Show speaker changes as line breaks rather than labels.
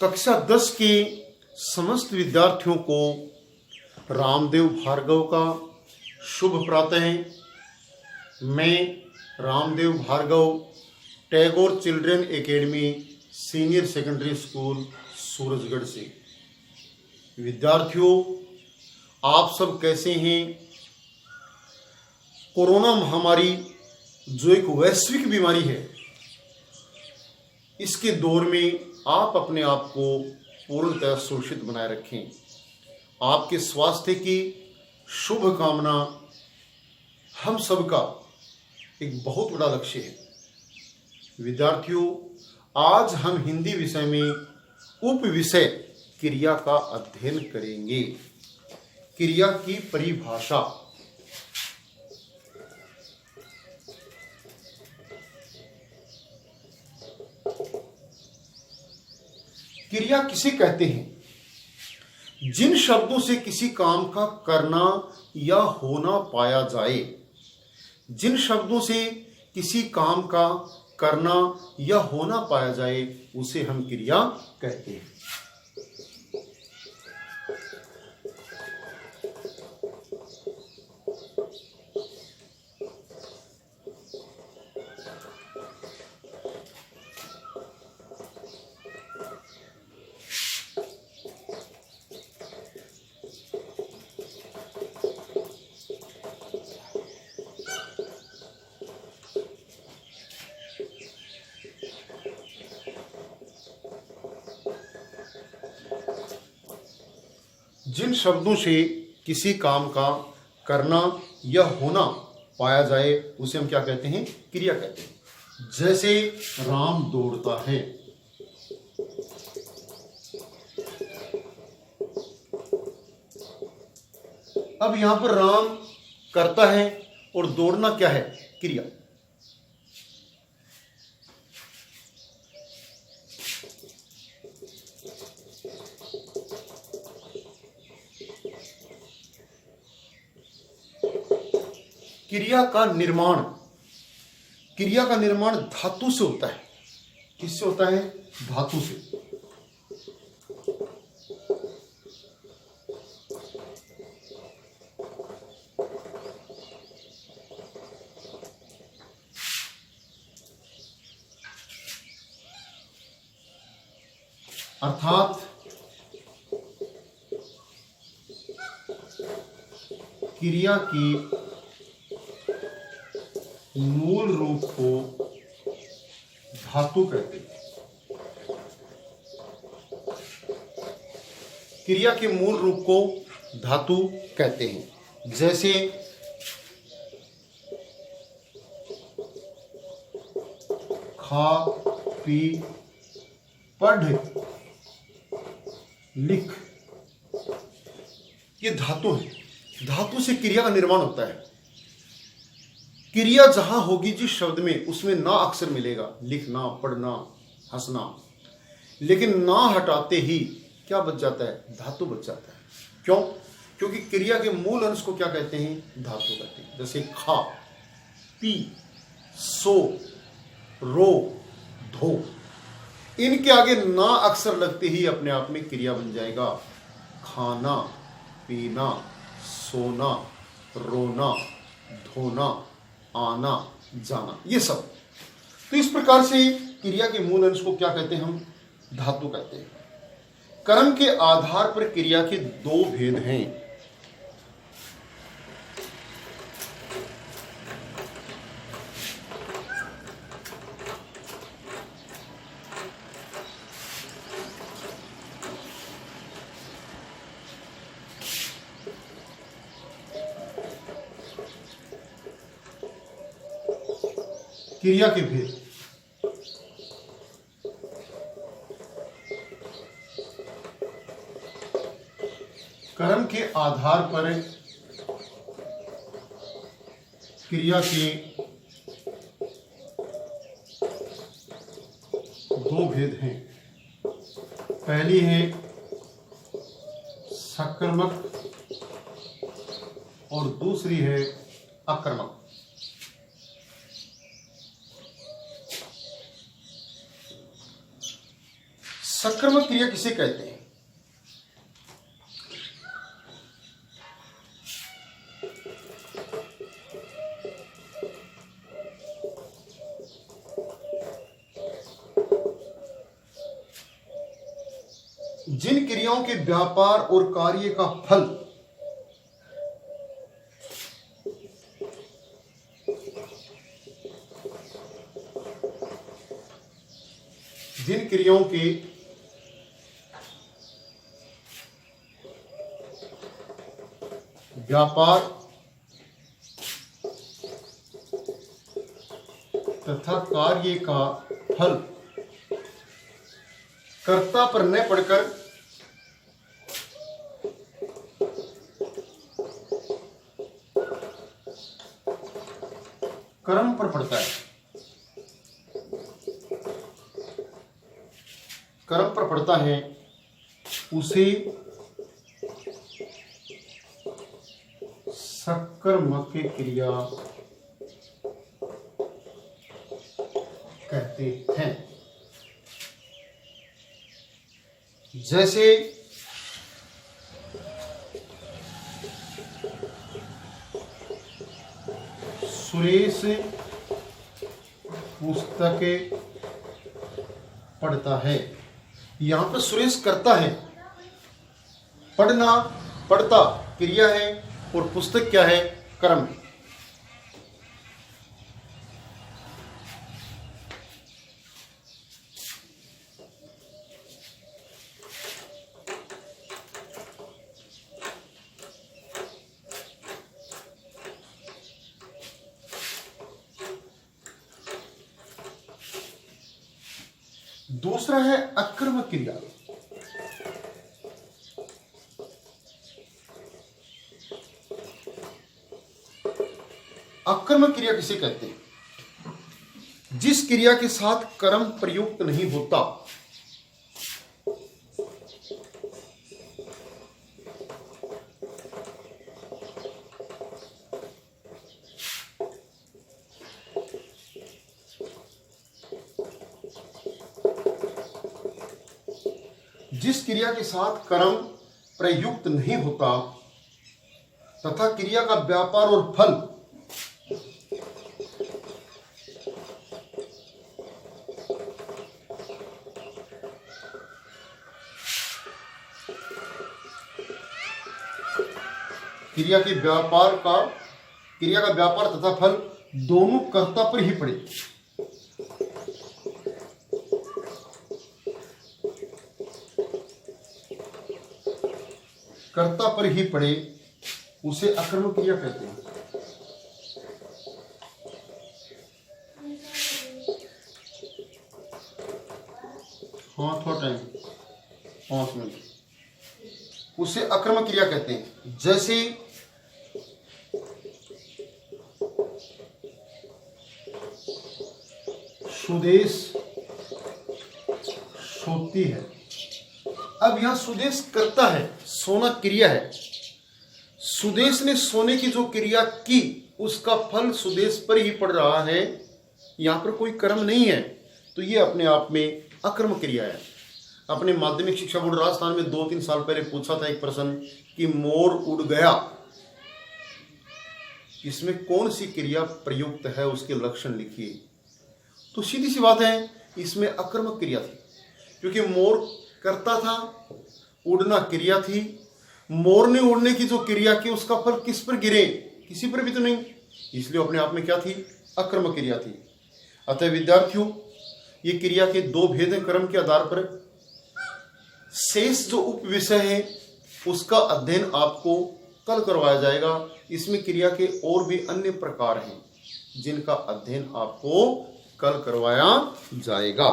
कक्षा 10 के समस्त विद्यार्थियों को रामदेव भार्गव का शुभ प्रातः। मैं Ramdev Bhargav Tagore children academy senior secondary school Surajgarh से। विद्यार्थियों, आप सब कैसे हैं? कोरोना महामारी जो एक वैश्विक बीमारी है, इसके दौर में आप अपने आप को पूर्णतः सुरक्षित बनाए रखें। आपके स्वास्थ्य की शुभ कामना हम सबका एक बहुत बड़ा लक्ष्य है। विद्यार्थियों, आज हम हिंदी विषय में उप विषय क्रिया का अध्ययन करेंगे। क्रिया की परिभाषा। क्रिया किसे कहते हैं? जिन शब्दों से किसी काम का करना या होना पाया जाए। जिन शब्दों से किसी काम का करना या होना पाया जाए उसे हम क्रिया कहते हैं। जिन शब्दों से किसी काम का करना या होना पाया जाए उसे हम क्या कहते हैं? क्रिया कहते हैं। जैसे राम दौड़ता है। अब यहां पर राम करता है और दौड़ना क्या है? क्रिया। क्रिया का निर्माण धातु से होता है। किससे होता है? धातु से। अर्थात क्रिया की मूल रूप को धातु कहते हैं। क्रिया के मूल रूप को धातु कहते हैं। जैसे खा, पी, पढ़, लिख, ये धातु है। धातु से क्रिया का निर्माण होता है। क्रिया जहां होगी जिस शब्द में, उसमें ना अक्षर मिलेगा। लिखना, पढ़ना, हंसना। लेकिन ना हटाते ही क्या बच जाता है? धातु बच जाता है। क्यों? क्योंकि क्रिया के मूल अंश को क्या कहते हैं? धातु कहते हैं। जैसे खा, पी, सो, रो, धो, इनके आगे ना अक्षर लगते ही अपने आप में क्रिया बन जाएगा। खाना, पीना, सोना, रोना, धोना, आना, जाना, ये सब। तो इस प्रकार से क्रिया के मूल अंश को क्या कहते हैं? हम धातु कहते हैं। कर्म के आधार पर क्रिया के दो भेद हैं। क्रिया के भेद। कर्म के आधार पर क्रिया के दो भेद हैं। पहली है सकर्मक और दूसरी है अकर्मक। सकर्मक क्रिया किसे कहते हैं? जिन क्रियाओं के व्यापार और कार्य का फल जिन क्रियाओं के व्यापार तथा कार्य का फल कर्ता पर न पड़कर कर्म पर पड़ता है, कर्म पर पड़ता है, उसे सकर्मक क्रिया कहते हैं। जैसे सुरेश पुस्तक पढ़ता है, यहां पर सुरेश करता है, पढ़ना पढ़ता क्रिया है और पुस्तक क्या है? कर्म। दूसरा है अकर्मक क्रिया। अकर्मक क्रिया किसे कहते हैं? जिस क्रिया के साथ कर्म प्रयुक्त नहीं होता, जिस क्रिया के साथ कर्म प्रयुक्त नहीं होता तथा क्रिया का व्यापार और फल क्रिया का व्यापार तथा फल दोनों कर्ता पर ही पड़े, कर्ता पर ही पड़े, उसे अकर्मक क्रिया कहते हैं। हाँ, थोड़ा टाइम 5 मिनट। उसे अकर्मक क्रिया कहते हैं। जैसे सुदेश सोती है। अब यहां सुदेश करता है, सोना क्रिया है। सुदेश ने सोने की जो क्रिया की उसका फल सुदेश पर ही पड़ रहा है, यहां पर कोई कर्म नहीं है, तो ये अपने आप में अकर्मक क्रिया है। अपने माध्यमिक शिक्षा बोर्ड राजस्थान में 2-3 साल पहले पूछा था एक प्रश्न कि मोर उड़ गया, इसमें कौन सी क्रिया प्रयुक्त है, उसके लक्षण लिखिए। तो सीधी सी बात है, इसमें अकर्मक क्रिया थी, क्योंकि मोर करता था, उड़ना क्रिया थी। मोर ने उड़ने की जो क्रिया की उसका फल किस पर गिरे? किसी पर भी तो नहीं, इसलिए अपने आप में क्या थी? अकर्मक क्रिया थी। अतः विद्यार्थियों, ये क्रिया के 2 भेद हैं कर्म के आधार पर। शेष जो उप विषय है उसका अध्ययन आपको कल करवाया जाएगा। इसमें क्रिया के और भी अन्य प्रकार हैं जिनका अध्ययन आपको कल करवाया जाएगा।